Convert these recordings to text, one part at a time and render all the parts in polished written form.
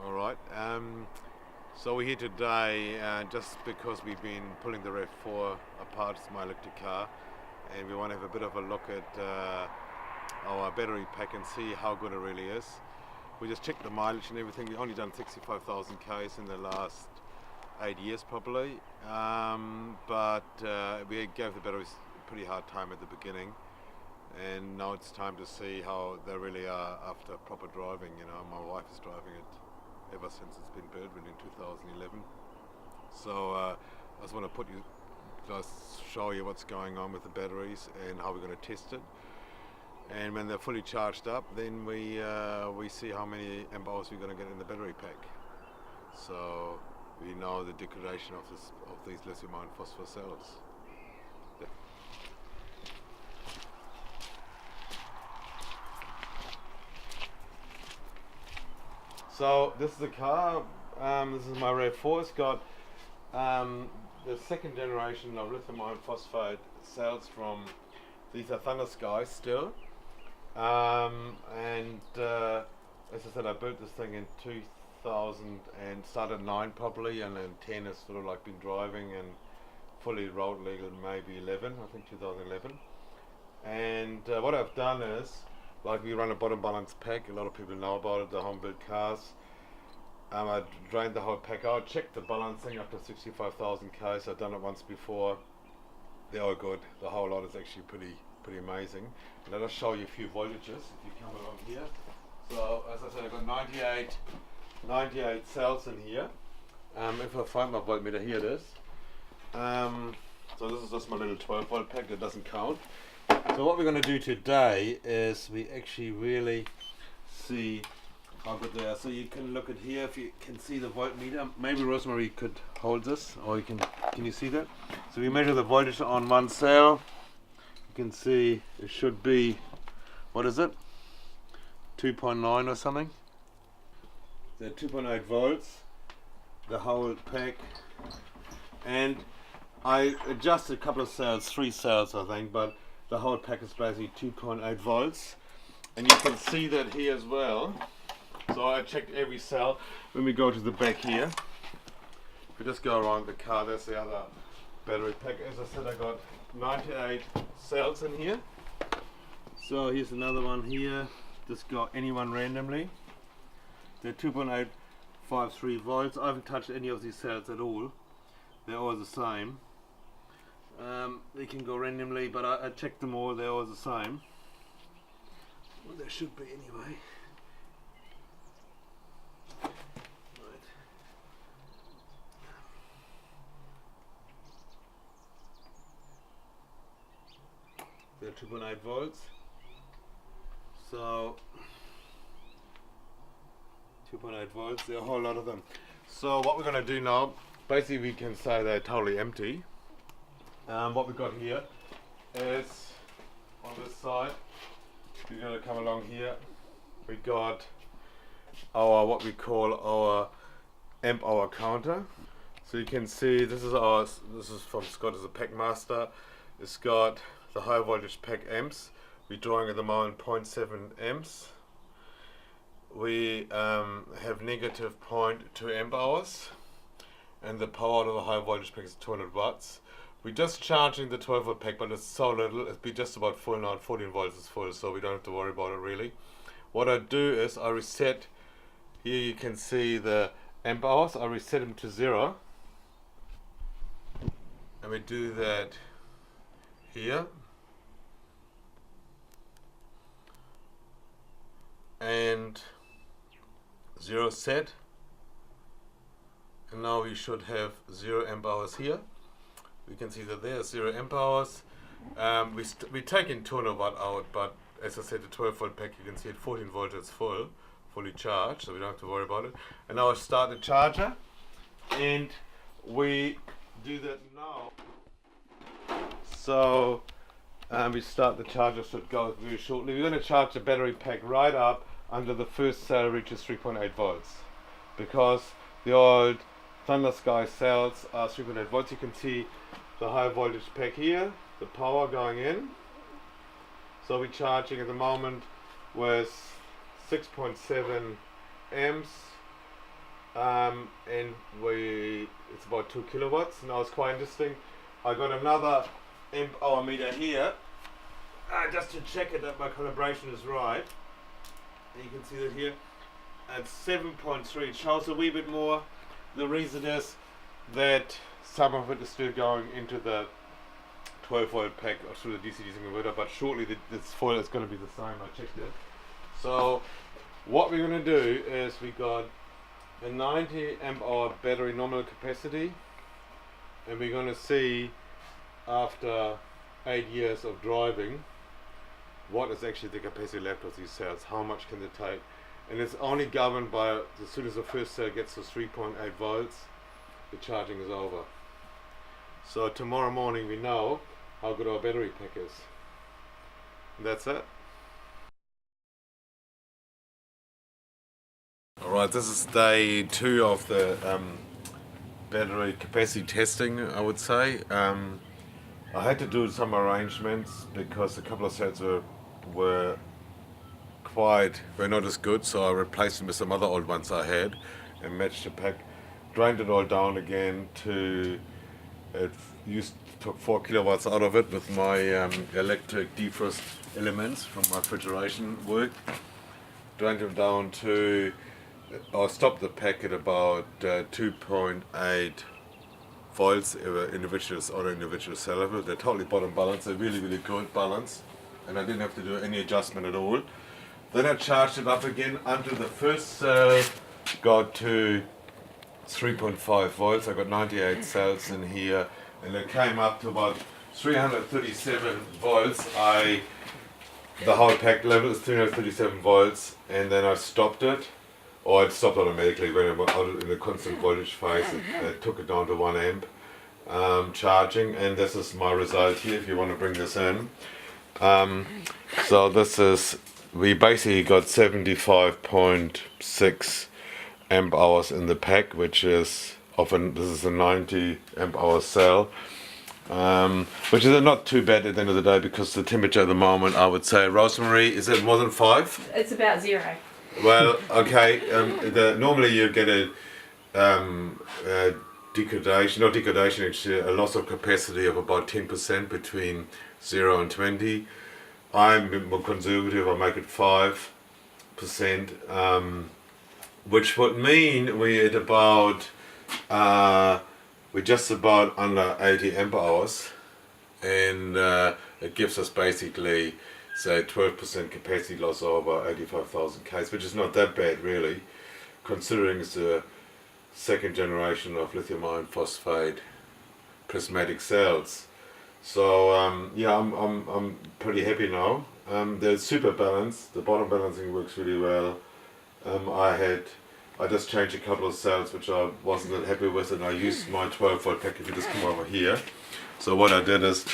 All right. So we're here today just because we've been pulling the RAV4 apart. It's my electric car, and we want to have a bit of a look at our battery pack and see how good it really is. We just checked the mileage and everything. We've only done 65,000 k's in the last 8 years probably, but we gave the batteries a pretty hard time at the beginning, and now it's time to see how they really are after proper driving. You know, my wife is driving it ever since it's been built, really in 2011. So I just want to show you what's going on with the batteries and how we're going to test it. And when they're fully charged up, then we see how many amp hours we're going to get in the battery pack. So we know the degradation of these lithium iron phosphor cells. So this is the car. This is my RAV4. It's got the second generation of lithium iron phosphate cells from these are Thunder Skies still. And as I said, I built this thing in 2000 and started 9 probably, and then 10 has sort of like been driving and fully road legal maybe 11, I think 2011. And what I've done is, like, we run a bottom balance pack. A lot of people know about it, the home built cars. I drained the whole pack out, checked the balancing up to 65,000 k's. I've done it once before. They're all good. The whole lot is actually pretty amazing. And I'll just show you a few voltages if you come along here. So as I said, I've got 98 cells in here. If I find my voltmeter, here it is. So this is just my little 12 volt pack that doesn't count. So what we're going to do today is we actually really see how good they are. So you can look at here if you can see the voltmeter. Maybe Rosemary could hold this, or can you see that? So we measure the voltage on one cell. You can see it should be, what is it? 2.9 or something. They're 2.8 volts, the whole pack. And I adjusted a couple of cells, 3 cells I think, but the whole pack is basically 2.8 volts. And you can see that here as well. So I checked every cell. When we go to the back here, if we just go around the car, that's the other battery pack. As I said, I got 98 cells in here. So here's another one here. Just got any one randomly. They're 2.853 volts. I haven't touched any of these cells at all. They're all the same. They can go randomly, but I checked them all. They're all the same. Well, they should be anyway. Right. They're 2.8 volts. So 2.8 volts. There are a whole lot of them. So what we're going to do now, basically we can say they're totally empty. What we've got here is, on this side, we're going to come along here. We got our, what we call our amp hour counter. So you can see this is from Scott as a pack master. It's got the high voltage pack amps. We're drawing at the moment 0.7 amps. We have negative 0.2 amp hours, and the power of the high voltage pack is 200 watts. We're just charging the 12 volt pack, but it's so little, it'll be just about full now. 14 volts is full, so we don't have to worry about it really. What I do is I reset, here you can see the amp hours, I reset them to 0. And we do that here. And 0 set. And now we should have 0 amp hours here. We can see that there's 0 amp hours. We take in 200 watt out, but as I said, the 12 volt pack, you can see at 14 volts it's fully charged, so we don't have to worry about it. And now I start the charger, and we do that now. So we start the charger, so it goes very shortly. We're going to charge the battery pack right up under the first cell reaches 3.8 volts, because the old Thunder Sky cells are 3.8 volts. You can see the high voltage pack here, the power going in. So we're charging at the moment with 6.7 amps and it's about 2 kilowatts. Now it's quite interesting. I got another amp hour meter here, just to check it that my calibration is right. And you can see that here at 7.3. It shows a wee bit more. The reason is that some of it is still going into the 12 volt pack or through the DC-DC converter, but shortly this foil is going to be the same. I checked it. So what we're going to do is we got a 90 amp hour battery nominal capacity, and we're going to see after 8 years of driving what is actually the capacity left of these cells, how much can they take. And it's only governed by, as soon as the first cell gets to 3.8 volts, the charging is over. So tomorrow morning we know how good our battery pack is. And that's it. Alright, this is day 2 of the battery capacity testing, I would say. I had to do some arrangements because a couple of cells were not as good, so I replaced them with some other old ones I had and matched the pack, drained it all down again took 4 kilowatts out of it with my electric defrost elements from my refrigeration work, drained them down to, I stopped the pack at about 2.8 volts on individual cell level. They're totally bottom balanced, they're really good balance, and I didn't have to do any adjustment at all. Then I charged it up again until the first cell got to 3.5 volts. I got 98 cells in here, and it came up to about 337 volts. The whole pack level is 337 volts, and then I stopped it, or it stopped automatically when it was in the constant voltage phase. It took it down to 1 amp charging, and this is my result here if you want to bring this in. So this is, we basically got 75.6 amp hours in the pack, which is this is a 90 amp hour cell, which is not too bad at the end of the day because the temperature at the moment, I would say, Rosemary, is it more than 5? It's about 0. Well, okay, normally you get a loss of capacity of about 10% between 0 and 20. I'm a bit more conservative, I make it 5%, which would mean we're at about, we're just about under 80 amp hours, and it gives us basically, say, 12% capacity loss over 85,000 Ks, which is not that bad really, considering it's the second generation of lithium iron phosphate prismatic cells. So yeah, I'm pretty happy now. They're super balanced. The bottom balancing works really well. I just changed a couple of cells which I wasn't that happy with, and I used my 12 volt pack. If you just come over here, so what I did is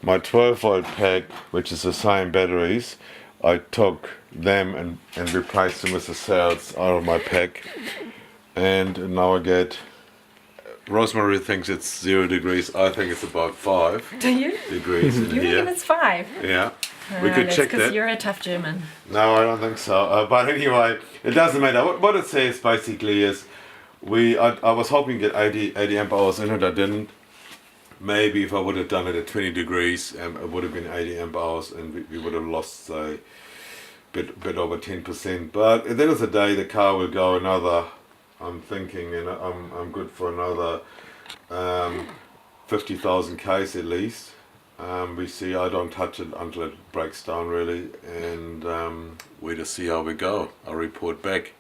my 12 volt pack, which is the same batteries, I took them and replaced them with the cells out of my pack, and now I get. Rosemary thinks it's 0 degrees. I think it's about 5 Do you? degrees in You here. think it's 5? Yeah, we could check that. Because you're a tough German. No, I don't think so. But anyway, it doesn't matter. What it says basically is, I was hoping to get 80 amp hours in it. I didn't. Maybe if I would have done it at 20 degrees, it would have been 80 amp hours, and we would have lost, say, bit over 10%. But at the end of the day, the car will go another. I'm thinking, and I'm good for another 50,000 Ks at least. We see, I don't touch it until it breaks down really, and we just see how we go. I'll report back.